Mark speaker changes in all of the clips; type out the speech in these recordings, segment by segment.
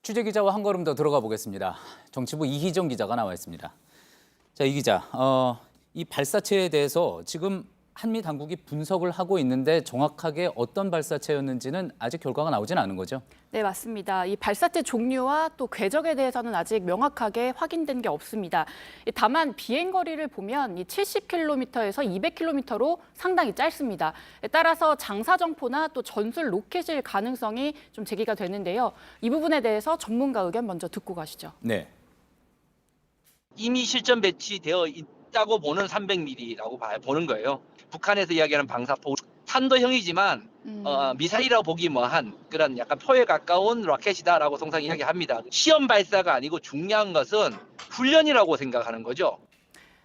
Speaker 1: 취재 기자와 한 걸음 더 들어가 보겠습니다. 정치부 이희정 기자가 나와 있습니다. 자, 이 기자, 이 발사체에 대해서 지금 한미 당국이 분석을 하고 있는데 정확하게 어떤 발사체였는지는 아직 결과가 나오진 않은 거죠?
Speaker 2: 네, 맞습니다. 이 발사체 종류와 또 궤적에 대해서는 아직 명확하게 확인된 게 없습니다. 다만 비행 거리를 보면 이 70km에서 200km로 상당히 짧습니다. 따라서 장사정포나 또 전술 로켓일 가능성이 좀 제기가 되는데요. 이 부분에 대해서 전문가 의견 먼저 듣고 가시죠.
Speaker 1: 네.
Speaker 3: 이미 실전 배치되어 있다고 보는 300mm라고 보는 거예요. 북한에서 이야기하는 방사포 탄도형이지만 미사일이라고 보기 뭐한 그런 약간 포에 가까운 로켓이다라고 통상 이야기합니다. 시험 발사가 아니고 중요한 것은 훈련이라고 생각하는 거죠.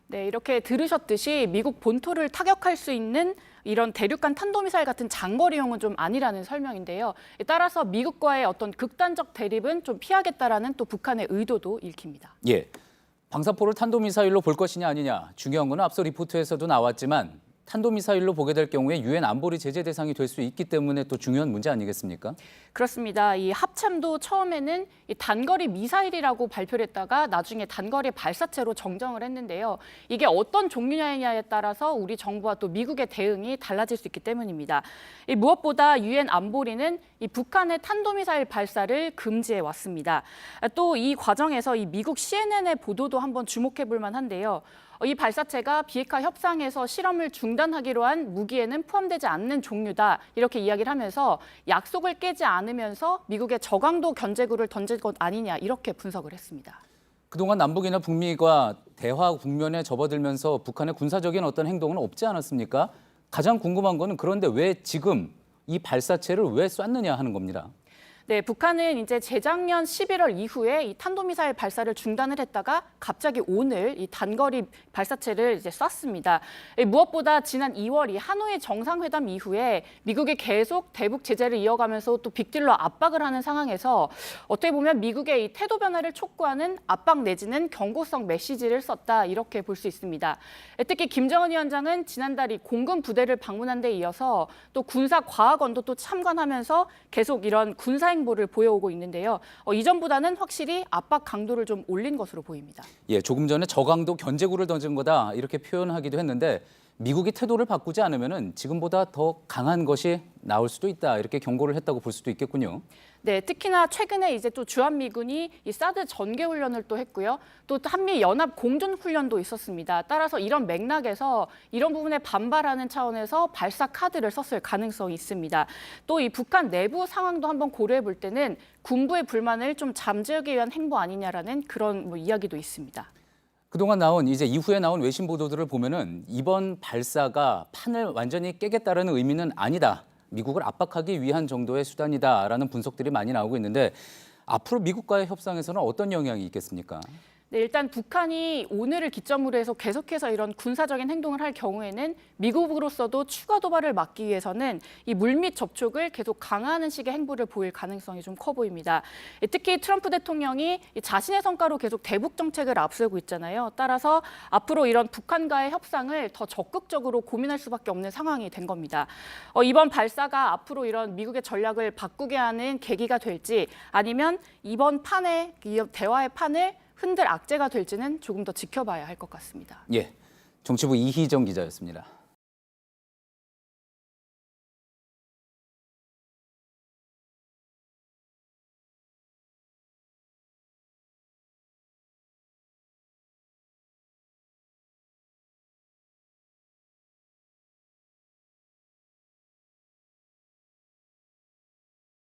Speaker 2: 네, 이렇게 들으셨듯이 미국 본토를 타격할 수 있는 이런 대륙간 탄도미사일 같은 장거리용은 좀 아니라는 설명인데요. 따라서 미국과의 어떤 극단적 대립은 좀 피하겠다라는 또 북한의 의도도 읽힙니다.
Speaker 1: 예. 방사포를 탄도미사일로 볼 것이냐 아니냐. 중요한 건 앞서 리포트에서도 나왔지만 탄도미사일로 보게 될 경우에 유엔 안보리 제재 대상이 될 수 있기 때문에 또 중요한 문제 아니겠습니까?
Speaker 2: 그렇습니다. 이 합참도 처음에는 이 단거리 미사일이라고 발표를 했다가 나중에 단거리 발사체로 정정을 했는데요. 이게 어떤 종류냐에 따라서 우리 정부와 또 미국의 대응이 달라질 수 있기 때문입니다. 무엇보다 유엔 안보리는 이 북한의 탄도미사일 발사를 금지해 왔습니다. 또 이 과정에서 이 미국 CNN의 보도도 한번 주목해 볼 만한데요. 이 발사체가 비핵화 협상에서 실험을 중단하기로 한 무기에는 포함되지 않는 종류다. 이렇게 이야기를 하면서 약속을 깨지 않으면서 미국의 저강도 견제구를 던질 것 아니냐 이렇게 분석을 했습니다.
Speaker 1: 그동안 남북이나 북미가 대화 국면에 접어들면서 북한의 군사적인 어떤 행동은 없지 않았습니까? 가장 궁금한 거는 그런데 왜 지금 이 발사체를 왜 쐈느냐 하는 겁니다.
Speaker 2: 네, 북한은 이제 재작년 11월 이후에 이 탄도미사일 발사를 중단을 했다가 갑자기 오늘 이 단거리 발사체를 이제 쐈습니다. 무엇보다 지난 2월 이 하노이 정상회담 이후에 미국이 계속 대북 제재를 이어가면서 또 빅딜로 압박을 하는 상황에서 어떻게 보면 미국의 이 태도 변화를 촉구하는 압박 내지는 경고성 메시지를 썼다 이렇게 볼 수 있습니다. 특히 김정은 위원장은 지난달 이 공군 부대를 방문한 데 이어서 또 군사과학원도 또 참관하면서 계속 이런 군사 행보를 보여오고 있는데요. 이전보다는 확실히 압박 강도를 좀 올린 것으로 보입니다.
Speaker 1: 예, 조금 전에 저강도 견제구를 던진 거다 이렇게 표현하기도 했는데 미국이 태도를 바꾸지 않으면은 지금보다 더 강한 것이 나올 수도 있다 이렇게 경고를 했다고 볼 수도 있겠군요.
Speaker 2: 네, 특히나 최근에 이제 또 주한미군이 이 사드 전개 훈련을 또 했고요. 또 한미 연합 공존 훈련도 있었습니다. 따라서 이런 맥락에서 이런 부분에 반발하는 차원에서 발사 카드를 썼을 가능성이 있습니다. 또 이 북한 내부 상황도 한번 고려해 볼 때는 군부의 불만을 좀 잠재우기 위한 행보 아니냐라는 그런 이야기도 있습니다.
Speaker 1: 그동안 이제 이후에 나온 외신 보도들을 보면은 이번 발사가 판을 완전히 깨겠다라는 의미는 아니다. 미국을 압박하기 위한 정도의 수단이다라는 분석들이 많이 나오고 있는데 앞으로 미국과의 협상에서는 어떤 영향이 있겠습니까?
Speaker 2: 네, 일단 북한이 오늘을 기점으로 해서 계속해서 이런 군사적인 행동을 할 경우에는 미국으로서도 추가 도발을 막기 위해서는 이 물밑 접촉을 계속 강화하는 식의 행보를 보일 가능성이 좀 커 보입니다. 특히 트럼프 대통령이 자신의 성과로 계속 대북 정책을 앞세우고 있잖아요. 따라서 앞으로 이런 북한과의 협상을 더 적극적으로 고민할 수밖에 없는 상황이 된 겁니다. 이번 발사가 앞으로 이런 미국의 전략을 바꾸게 하는 계기가 될지 아니면 이번 판의 이 대화의 판을 흔들 악재가 될지는 조금 더 지켜봐야 할 것 같습니다.
Speaker 1: 예, 정치부 이희정 기자였습니다.